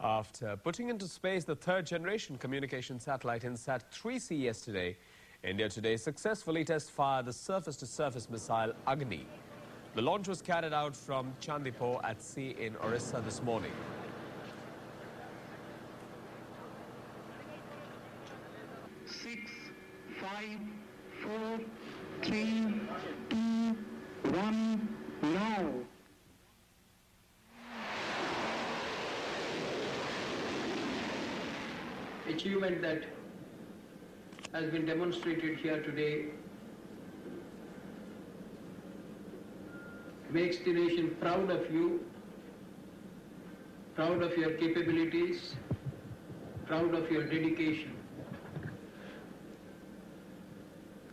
After putting into space the third-generation communication satellite INSAT 3C yesterday, India today successfully test-fired the surface-to-surface missile Agni. The launch was carried out from Chandipur at sea in Orissa this morning. Six, 5, 4, 3, 2, 1, now. Achievement that has been demonstrated here today makes the nation proud of you, proud of your capabilities, proud of your dedication.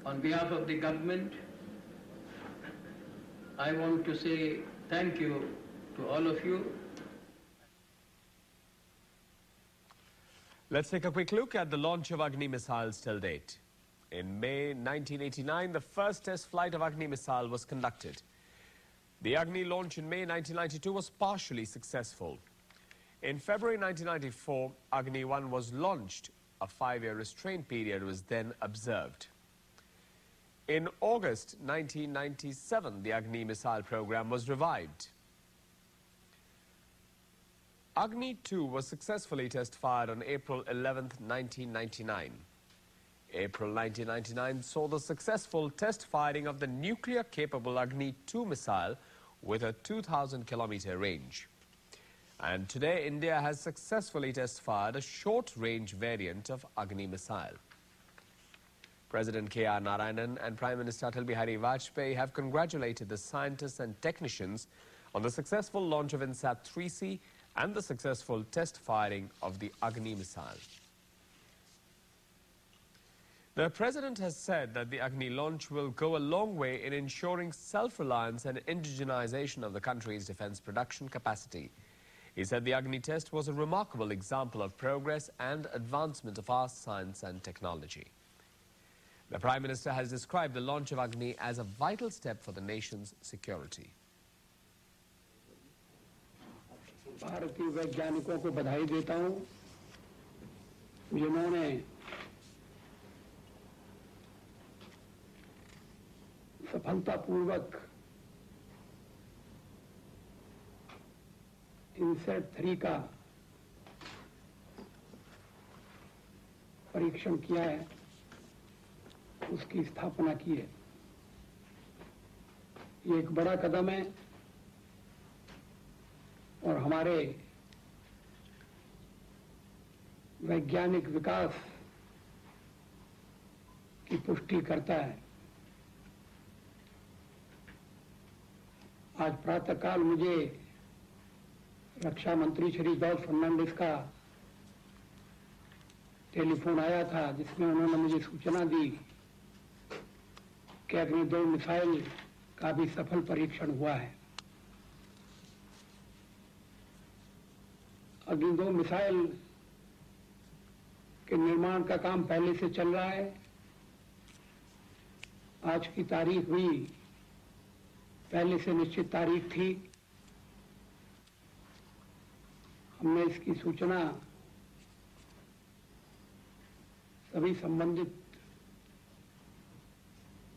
On behalf of the government, I want to say thank you to all of you. Let's take a quick look at the launch of Agni missiles till date. In May 1989, the first test flight of Agni missile was conducted. The Agni launch in May 1992 was partially successful. In February 1994, Agni-1 was launched. A 5-year restraint period was then observed. In August 1997, the Agni missile program was revived. Agni-2 was successfully test-fired on April 11, 1999. April 1999 saw the successful test-firing of the nuclear-capable Agni-2 missile with a 2,000-kilometer range. And today, India has successfully test-fired a short-range variant of Agni missile. President K.R. Narayanan and Prime Minister Atal Bihari Vajpayee have congratulated the scientists and technicians on the successful launch of INSAT 3C and the successful test firing of the Agni missile. The President has said that the Agni launch will go a long way in ensuring self-reliance and indigenization of the country's defense production capacity. He said the Agni test was a remarkable example of progress and advancement of our science and technology. The Prime Minister has described the launch of Agni as a vital step for the nation's security. भारतीय वैज्ञानिकों को बधाई देता हूं जिन्होंने सफलतापूर्वक INSAT 3 का परीक्षण किया है, उसकी स्थापना की है। ये एक बड़ा कदम है और हमारे वैज्ञानिक विकास की पुष्टि करता है। आज प्रातःकाल मुझे रक्षा मंत्री श्री जॉर्ज फर्नांडिस का टेलीफोन आया था, जिसमें उन्होंने मुझे सूचना दी कि Agni-2 मिसाइल का भी सफल परीक्षण हुआ है। Agni-2 मिसाइल के निर्माण का काम पहले से चल रहा है। आज की तारीख भी पहले से निश्चित तारीख थी। हमने इसकी सूचना सभी संबंधित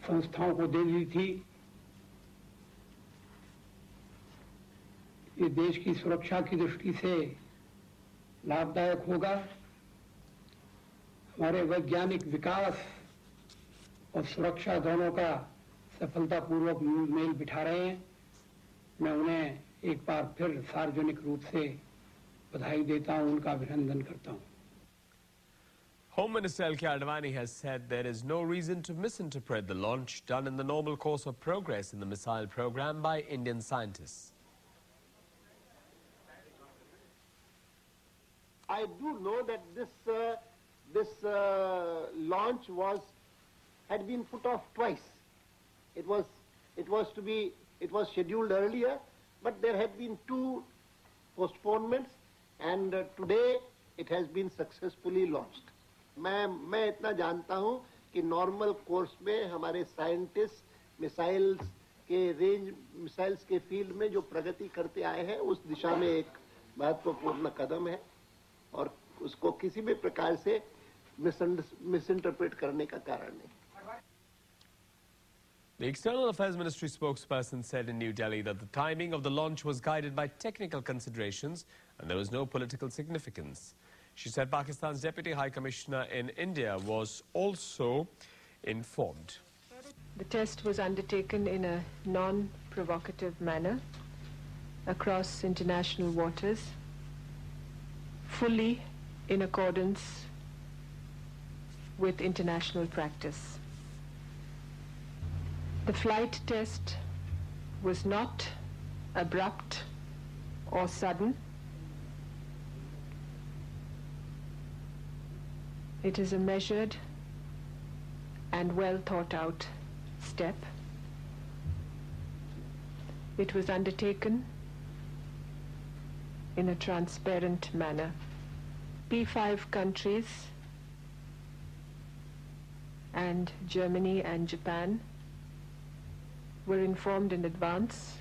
संस्थाओं को दे दी थी। ये देश की सुरक्षा की दृष्टि से लाभदायक होगा। हमारे वैज्ञानिक विकास और सुरक्षा दोनों का सफलतापूर्वक मेल बिठा रहे हैं। मैं उन्हें एक बार फिर सार्वजनिक रूप से बधाई देता हूं, उनका अभिनंदन करता हूं। Home Minister L.K. Advani has said there is no reason to misinterpret the launch done in the normal course of progress in the missile program by Indian scientists. I do know that this launch had been put off twice. It was scheduled earlier, but there had been 2 postponements, and today it has been successfully launched. मैं इतना जानता हूं कि normal course में हमारे scientist missiles के range missiles के field में जो प्रगति करते आए हैं उस दिशा में एक महत्वपूर्ण कदम है। और उसको किसी भी प्रकार से मिसइंटरप्रेट करने का कारण नहीं। The External Affairs Ministry spokesperson said in New Delhi that the timing of the launch was guided by technical considerations and there was no political significance. She said Pakistan's Deputy High Commissioner in India was also informed. The test was undertaken in a non-provocative manner across international waters, fully in accordance with international practice. The flight test was not abrupt or sudden. It is a measured and well thought out step. It was undertaken in a transparent manner. P5 countries and Germany and Japan were informed in advance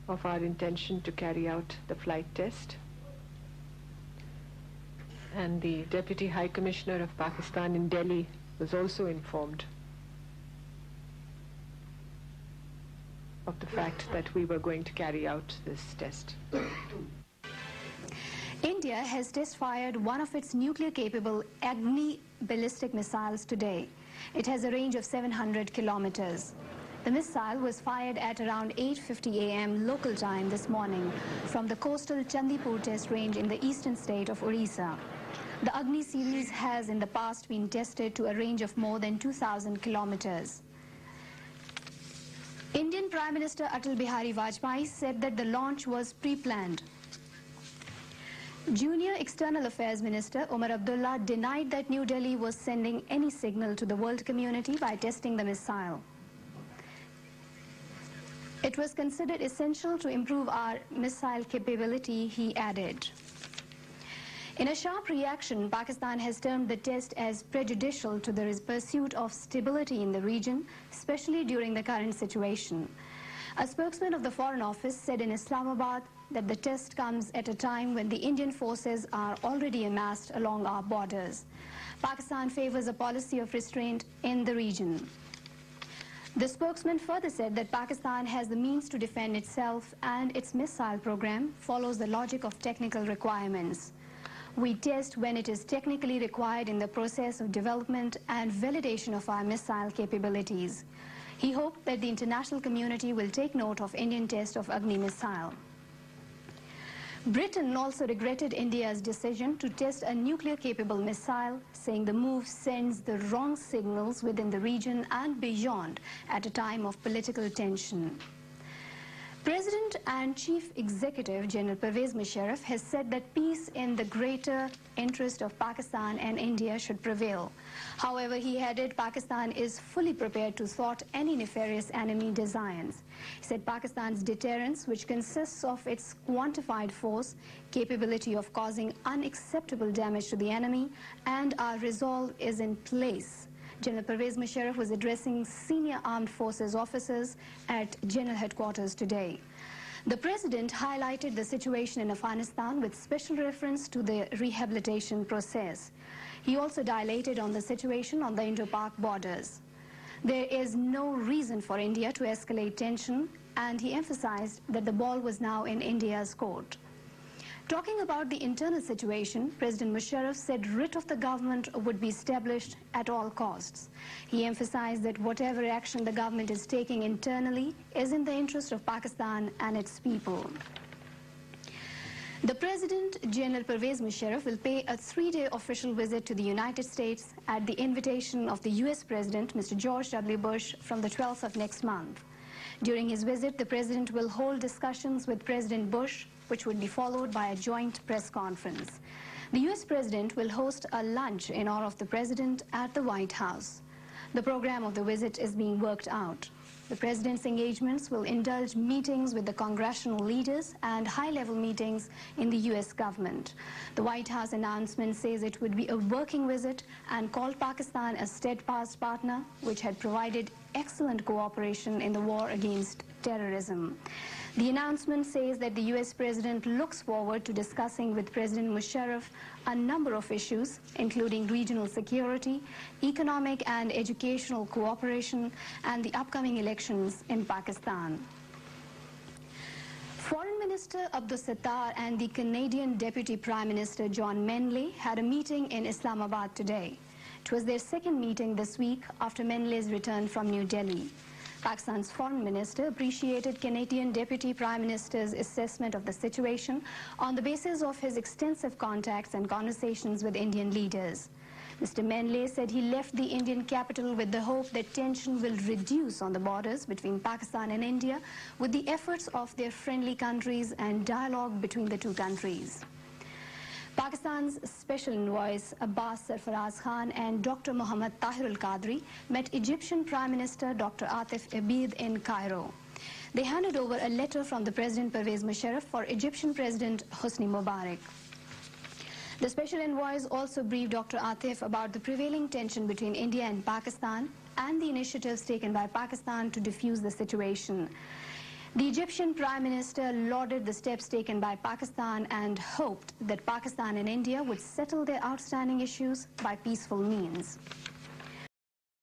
of our intention to carry out the flight test. And the Deputy High Commissioner of Pakistan in Delhi was also informed of the fact that we were going to carry out this test. India has test-fired one of its nuclear-capable Agni ballistic missiles today. It has a range of 700 kilometers. The missile was fired at around 8:50 a.m. local time this morning from the coastal Chandipur test range in the eastern state of Orissa. The Agni series has in the past been tested to a range of more than 2,000 kilometers. Indian Prime Minister Atal Bihari Vajpayee said that the launch was pre-planned. Junior External Affairs Minister Omar Abdullah denied that New Delhi was sending any signal to the world community by testing the missile. It was considered essential to improve our missile capability, he added. In a sharp reaction, Pakistan has termed the test as prejudicial to the pursuit of stability in the region, especially during the current situation. A spokesman of the Foreign Office said in Islamabad that the test comes at a time when the Indian forces are already amassed along our borders. Pakistan favors a policy of restraint in the region. The spokesman further said that Pakistan has the means to defend itself and its missile program follows the logic of technical requirements. We test when it is technically required in the process of development and validation of our missile capabilities. He hoped that the international community will take note of Indian test of Agni missile. Britain also regretted India's decision to test a nuclear-capable missile, saying the move sends the wrong signals within the region and beyond at a time of political tension. President and Chief Executive General Pervez Musharraf has said that peace in the greater interest of Pakistan and India should prevail. However, he added Pakistan is fully prepared to thwart any nefarious enemy designs. He said Pakistan's deterrence, which consists of its quantified force, capability of causing unacceptable damage to the enemy, and our resolve is in place. General Pervez Musharraf was addressing senior armed forces officers at General Headquarters today. The President highlighted the situation in Afghanistan with special reference to the rehabilitation process. He also dilated on the situation on the Indo-Pak borders. There is no reason for India to escalate tension, and he emphasized that the ball was now in India's court. Talking about the internal situation, President Musharraf said writ of the government would be established at all costs. He emphasized that whatever action the government is taking internally is in the interest of Pakistan and its people. The President, General Pervez Musharraf, will pay a 3-day official visit to the United States at the invitation of the U.S. President, Mr. George W. Bush, from the 12th of next month. During his visit, the President will hold discussions with President Bush, which would be followed by a joint press conference. The U.S. President will host a lunch in honor of the President at the White House. The program of the visit is being worked out. The President's engagements will indulge meetings with the congressional leaders and high-level meetings in the U.S. government. The White House announcement says it would be a working visit and called Pakistan a steadfast partner, which had provided excellent cooperation in the war against terrorism. The announcement says that the US President looks forward to discussing with President Musharraf a number of issues, including regional security, economic and educational cooperation, and the upcoming elections in Pakistan. Foreign Minister Abdul Sattar and the Canadian Deputy Prime Minister John Manley had a meeting in Islamabad today. It was their second meeting this week after Manley's return from New Delhi. Pakistan's Foreign Minister appreciated Canadian Deputy Prime Minister's assessment of the situation on the basis of his extensive contacts and conversations with Indian leaders. Mr. Manley said he left the Indian capital with the hope that tension will reduce on the borders between Pakistan and India with the efforts of their friendly countries and dialogue between the two countries. Pakistan's Special Envoy Abbas Sarfaraz Khan and Dr. Mohammad Tahir al-Qadri met Egyptian Prime Minister Dr. Atif Abid in Cairo. They handed over a letter from the President Pervez Musharraf for Egyptian President Hosni Mubarak. The Special Envoys also briefed Dr. Atif about the prevailing tension between India and Pakistan and the initiatives taken by Pakistan to defuse the situation. The Egyptian Prime Minister lauded the steps taken by Pakistan and hoped that Pakistan and India would settle their outstanding issues by peaceful means.